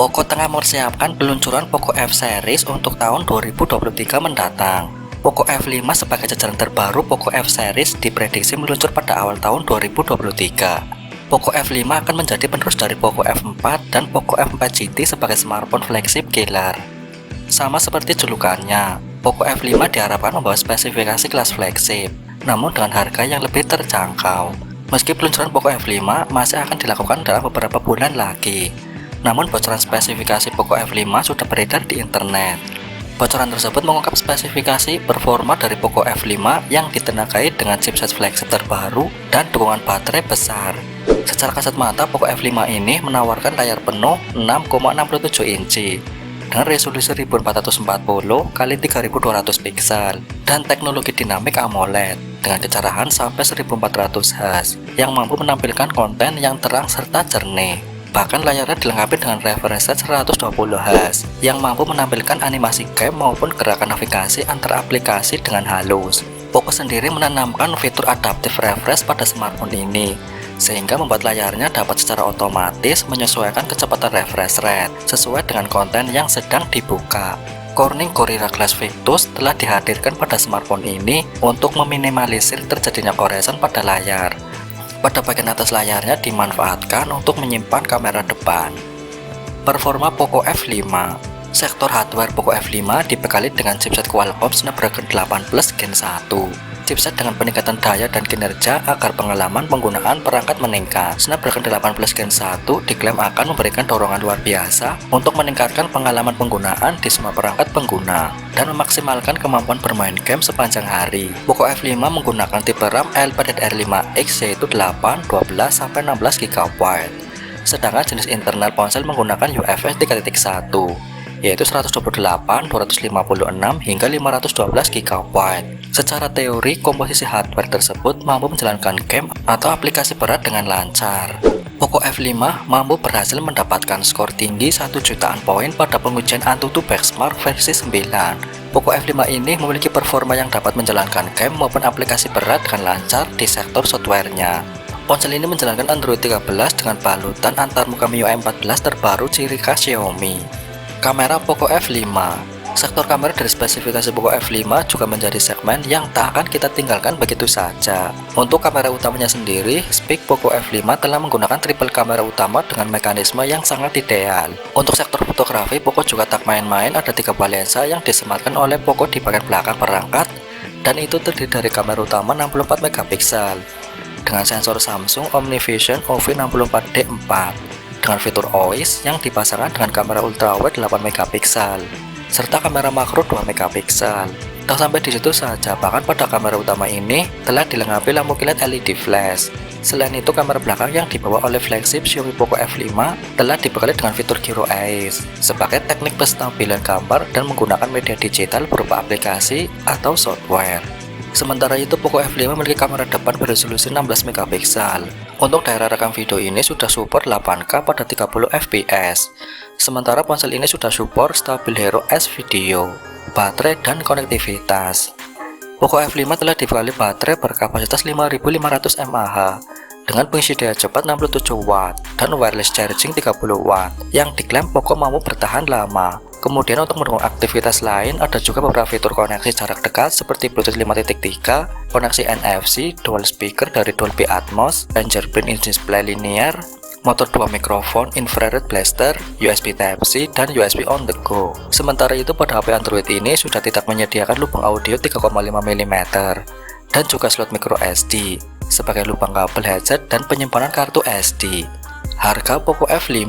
Poco tengah mempersiapkan peluncuran Poco F Series untuk tahun 2023 mendatang. Poco F5 sebagai jajaran terbaru Poco F Series diprediksi meluncur pada awal tahun 2023. Poco F5 akan menjadi penerus dari Poco F4 dan Poco F4 GT sebagai smartphone flagship killer. Sama seperti julukannya, Poco F5 diharapkan membawa spesifikasi kelas flagship, namun dengan harga yang lebih terjangkau. Meski peluncuran Poco F5 masih akan dilakukan dalam beberapa bulan lagi, namun bocoran spesifikasi Poco F5 sudah beredar di internet. Bocoran tersebut mengungkap spesifikasi performa dari Poco F5 yang ditenagai dengan chipset flagship terbaru dan dukungan baterai besar. Secara kasat mata, Poco F5 ini menawarkan layar penuh 6,67 inci dengan resolusi 1440x3200 piksel dan teknologi dinamik AMOLED dengan kecerahan sampai 1400 Hz yang mampu menampilkan konten yang terang serta jernih. Bahkan layarnya dilengkapi dengan refresh rate 120 Hz yang mampu menampilkan animasi game maupun gerakan navigasi antar aplikasi dengan halus. Poco sendiri menanamkan fitur adaptive refresh pada smartphone ini, sehingga membuat layarnya dapat secara otomatis menyesuaikan kecepatan refresh rate sesuai dengan konten yang sedang dibuka. Corning Gorilla Glass Victus telah dihadirkan pada smartphone ini untuk meminimalisir terjadinya koresan pada layar. Pada bagian atas layarnya dimanfaatkan untuk menyimpan kamera depan. Performa Poco F5. Sektor hardware Poco F5 dibekali dengan chipset Qualcomm Snapdragon 8 Plus Gen 1. Chipset dengan peningkatan daya dan kinerja agar pengalaman penggunaan perangkat meningkat. Snapdragon 8 Plus Gen 1 diklaim akan memberikan dorongan luar biasa untuk meningkatkan pengalaman penggunaan di semua perangkat pengguna dan memaksimalkan kemampuan bermain game sepanjang hari. Poco F5 menggunakan tipe RAM LPDDR5X yaitu 8, 12, sampai 16 GB. Sedangkan jenis internal ponsel menggunakan UFS 3.1 yaitu 128, 256, hingga 512 GB. Secara teori, komposisi hardware tersebut mampu menjalankan game atau aplikasi berat dengan lancar. Poco F5 mampu berhasil mendapatkan skor tinggi 1 jutaan poin pada pengujian AnTuTu Benchmark versi 9. Poco F5 ini memiliki performa yang dapat menjalankan game maupun aplikasi berat dengan lancar di sektor softwarenya. Ponsel ini menjalankan Android 13 dengan balutan antarmuka MIUI 14 terbaru ciri khas Xiaomi. Kamera Poco F5. Sektor kamera dari spesifikasi Poco F5 juga menjadi segmen yang tak akan kita tinggalkan begitu saja. Untuk kamera utamanya sendiri, spek Poco F5 telah menggunakan triple kamera utama dengan mekanisme yang sangat ideal. Untuk sektor fotografi, Poco juga tak main-main, ada 3 buah lensa yang disematkan oleh Poco di bagian belakang perangkat, dan itu terdiri dari kamera utama 64 megapiksel dengan sensor Samsung OmniVision OV64D4 dengan fitur OIS yang dipasangkan dengan kamera ultrawide 8 megapiksel serta kamera makro 2 megapiksel. Tak sampai di situ saja, bahkan pada kamera utama ini telah dilengkapi lampu kilat LED flash. Selain itu, kamera belakang yang dibawa oleh flagship Xiaomi Poco F5 telah dibekali dengan fitur Gyro Eyes sebagai teknik penstabilan gambar dan menggunakan media digital berupa aplikasi atau software. Sementara itu, Poco F5 memiliki kamera depan beresolusi 16 megapiksel. Untuk daerah rekam video ini sudah support 8K pada 30 fps. Sementara ponsel ini sudah support Stabil Hero S video, baterai, dan konektivitas. Poco F5 telah dibekali baterai berkapasitas 5500 mAh dengan pengisi daya cepat 67 watt dan wireless charging 30 watt yang diklaim Poco mampu bertahan lama. Kemudian untuk mendukung aktivitas lain, ada juga beberapa fitur koneksi jarak dekat seperti Bluetooth 5.3, koneksi NFC, dual speaker dari Dolby Atmos, fingerprint in display linear, motor 2 mikrofon, infrared blaster, USB Type-C, dan USB on the go. Sementara itu, pada HP Android ini sudah tidak menyediakan lubang audio 3,5 mm dan juga slot micro SD sebagai lubang kabel headset dan penyimpanan kartu SD. Harga Poco F5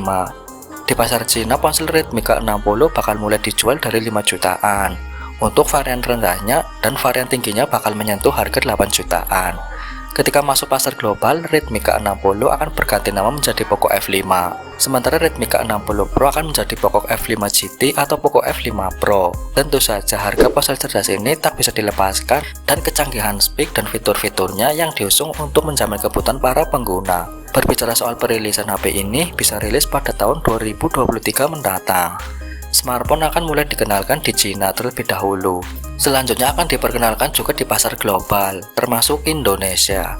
di pasar Cina, ponsel Redmi K60 bakal mulai dijual dari 5 jutaan. Untuk varian rendahnya dan varian tingginya bakal menyentuh harga 8 jutaan. Ketika masuk pasar global, Redmi K60 akan berganti nama menjadi Poco F5. Sementara Redmi K60 Pro akan menjadi Poco F5 GT atau Poco F5 Pro. Tentu saja harga ponsel cerdas ini tak bisa dilepaskan dan kecanggihan spek dan fitur-fiturnya yang diusung untuk menjamin kebutuhan para pengguna. Berbicara soal perilisan HP ini bisa rilis pada tahun 2023 mendatang. Smartphone akan mulai dikenalkan di Cina terlebih dahulu. Selanjutnya akan diperkenalkan juga di pasar global, termasuk Indonesia.